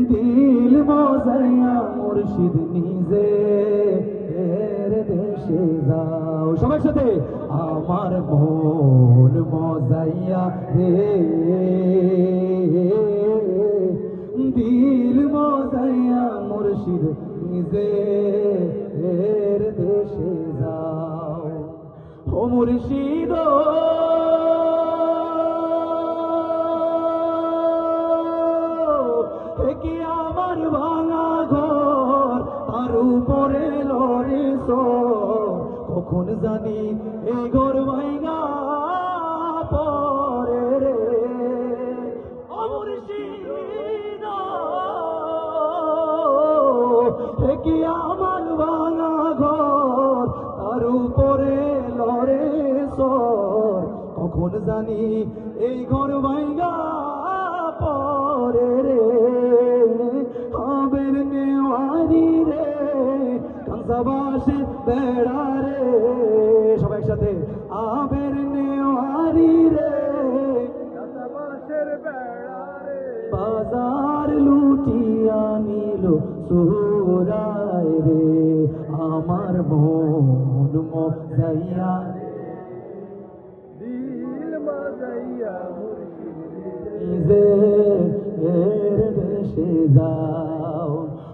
দিল মজাইয়া মুর্শিদ নিজে এর দেশে যাও। সবার সাথে আমার মন মজাইয়া রে, দিল মজাইয়া মুর্শিদ নিজে এর দেশে যাও। ও মুর্শিদ কি আমার ভাঙা ঘর, তার উপরে লড়ে কখন জানি এই ঘর ভাঙা পরে রে। ও মুর্শিদ কি আমার ভাঙা ঘর, তার উপরে লড়ে কখন জানি এই ঘর ভাঙা পরে রে। আবের নেওয়ারি রে, কাঁসাবাসে বেড়া রে, সবাই একসাথে আবের নেওয়ারি রে, কাঁসাবাসের বেড়া রে, বাজার লুটিয়া নিল সুরায় রে। আমার মন মজাইয়া দিল মজাইয়া নিজে এর দেশে যাও।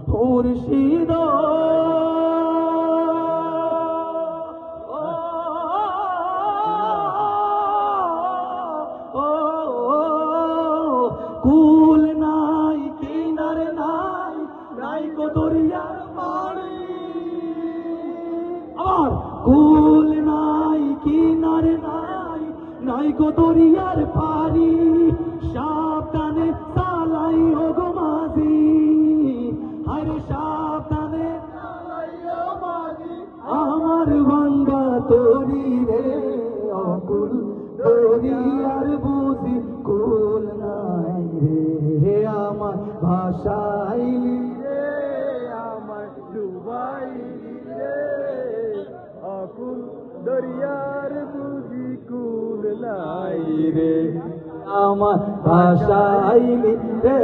মুর্শিদ কুল নাই কিনারে নাই, নাই কো দরিয়ার পানি। আবার কুল নাই কিনারে নাই, নাই কো দরিয়ার পানি। সাবধানে চালাই ও গো মাঝি, আরে সাবধানে চালাই ও মাঝি। আমার ভাঙ্গা তরি রে, অকুল দরিয়ার বুঝি কুল নাই রে। আমার ভাষাইলি রে, আমার ডুবাইলি রে, অকুল দরিয়ার বুঝি কুল নাই রে। আমার ভাষাইলি রে,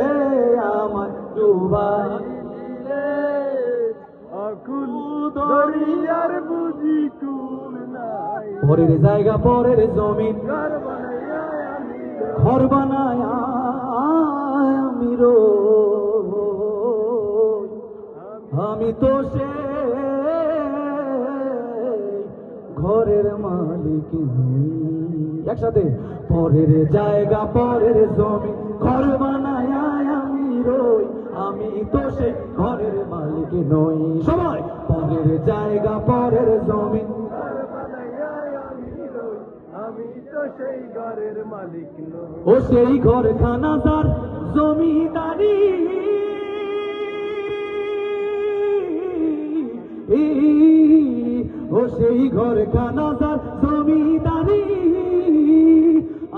আমার ডুবাইলি রে, অকুল দরিয়ার বুঝি কুল নাই। পরের জায়গা পরের জমিন ঘর বানায় আমি রই, আমি তো সে ঘরের মালিক নই। একসাথে পরের জায়গা পরের জমিন ঘর বানায় আমি রই, আমি তো সে ঘরের মালিক নই। সবাই পরের জায়গা পরের জমিন ঘর বানায় আমি রই, আমি তো সেই ঘরের মালিক নই। ও সেই ঘরখানা যার জমিদারি, ও সেই ঘরখানা যার জমিদারি,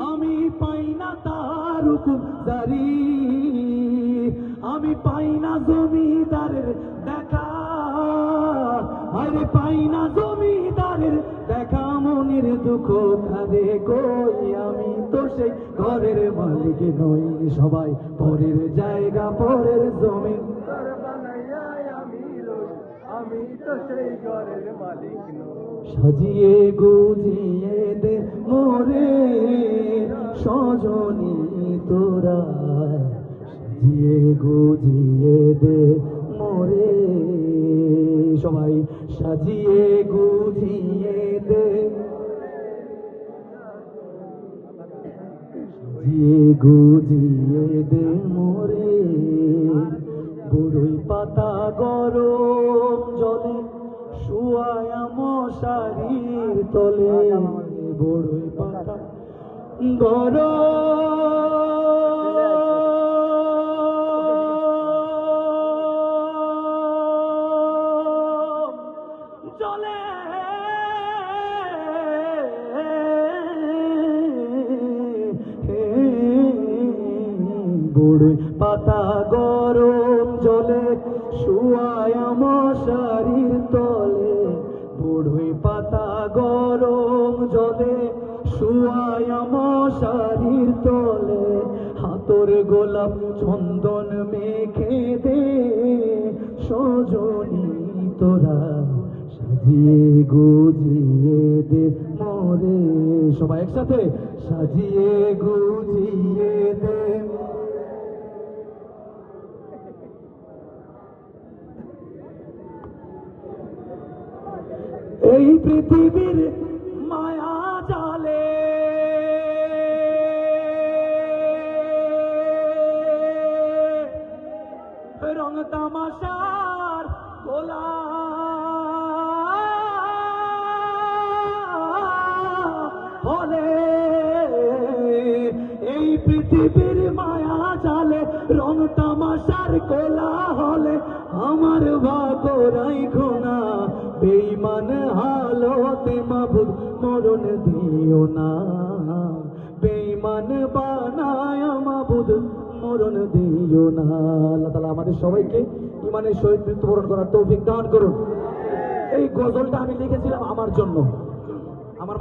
আমি পাই না তার হুকুম জারি, আমি পাই না জমিদারের দেখা, আরে পাই না জমিদারের দেখা। মনের দুঃখ খাদে কই, আমি তো সেই ঘরের মালিক নই। সবাই পরের জায়গা পরের জমিন আমি তো সেই ঘরের মালিক নই। সাজিয়ে গুজিয়ে দে মোরে সজনী তোরা, সাজিয়ে গুজিয়ে দে মোরে। সবাই সাজিয়ে গুজিয়ে দে, সাজিয়ে গুজিয়ে দে মোরে। বড়ই পাতা গরম জলে শুয়ায়া মশারির তলে, বড়ই পাতা গরম জলে বড়ই পাতা গরম জলে শুয়ায়া মশারির তলে, বড়ই পাতা গরম জলে শুয়ায়া মশারির তলে। হাতর তোর গোলাপ চন্দন মেখে দে সজনী তোরা সাজিয়ে গুজিয়ে দে মোরে সবাই একসাথে সাজিয়ে গুজিয়ে দে এই পৃথিবীর মায়া জালে রং তামাশার গোলা হলে এই পৃথিবীর মায়া জালে রং তামাশার গোলা হলে আমার ভাগরাই খোনা বেঈমান হালতে মাবুদ মরণ দিও না বেঈমান বানায় মাবুদ মরণ দিও না আল্লাহ তাআলা আমাদের সবাইকে ঈমানের সহিত মৃত্যুবরণ করার তৌফিক দান করুন এই গজলটা আমি লিখেছিলাম আমার জন্য আমার